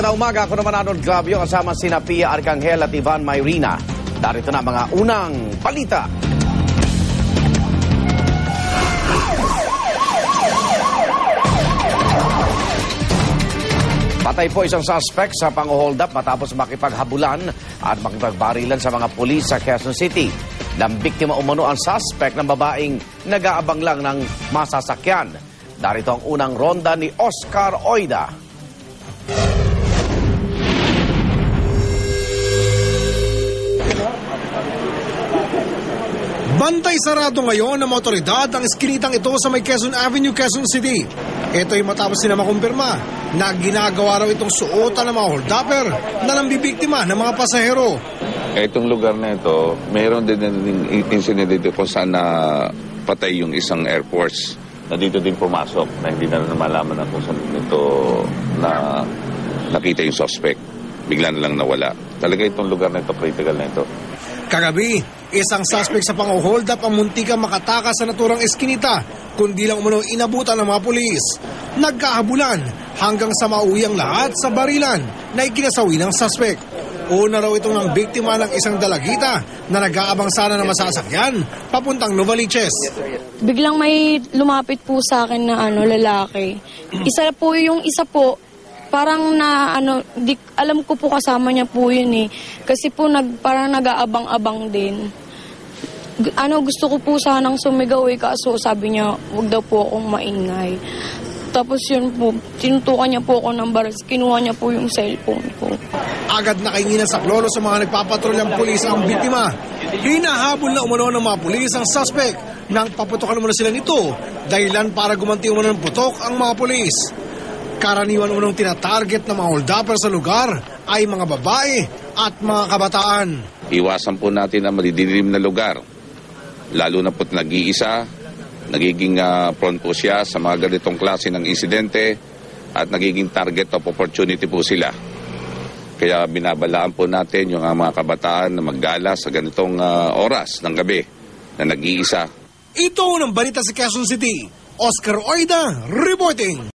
Magandang umaga, ako naman Arnold Glavio kasama sina Pia Arcangel at Ivan Mayrina. Darito na mga unang balita. Patay po isang suspect sa pang-hold up matapos makipaghabulan at makipagbarilan sa mga pulis sa Quezon City. Nang biktima umano ang suspect ng babaeng nag-aabang lang ng masasakyan. Darito ang unang ronda ni Oscar Oida. Bantay sarado ngayon ng mga otoridad ang iskinitang ito sa may Quezon Avenue, Quezon City. Ito ay matapos sila makumpirma na ginagawa raw itong suotan ng mga hold-upper na nambibiktima ng mga pasahero. Itong lugar na ito, mayroon din incident dito kung saan na patay yung isang Air Force na dito din pumasok na hindi na malaman na kung saan ito na nakita yung suspect. Bigla na lang nawala. Talaga itong lugar na ito, critical na ito. Kagabi, isang suspect sa pang-hold up ang muntikang makatakas sa naturang eskinita, kundi lang umano inabutan ng mga pulis. Nagkahabulan hanggang sa mauwi ang lahat sa barilan na ikinasawi ng suspect. Una raw itong ng biktima ng isang dalagita na nag-aabang sana ng masasakyan papuntang Novaliches. Biglang may lumapit po sa akin na lalaki. Isa po, parang alam ko po kasama niya po yun eh. Kasi po parang nag-aabang-abang din. Gusto ko po sanang sumigaw eh, kaso sabi niya, wag daw po akong maingay. Tapos yun po, tinutukan niya po ako ng baras, kinuha niya po yung cellphone ko. Agad nakainginan sa klolo sa mga nagpapatrolyang pulis ang biktima. Hinahabol na umano ng mga pulis ang suspect nang paputokan umano sila nito, dahilan para gumanti umano ng putok ang mga pulis. Karaniwan unang tinatarget ng mga hold-upper sa lugar ay mga babae at mga kabataan. Iwasan po natin ang madidilim na lugar. Lalo na po't nag-iisa, nagiging prone po siya sa mga ganitong klase ng insidente at nagiging target of opportunity po sila. Kaya binabalaan po natin yung mga kabataan na maggala sa ganitong oras ng gabi na nag-iisa. Ito ang balita sa Quezon City. Oscar Oida reporting.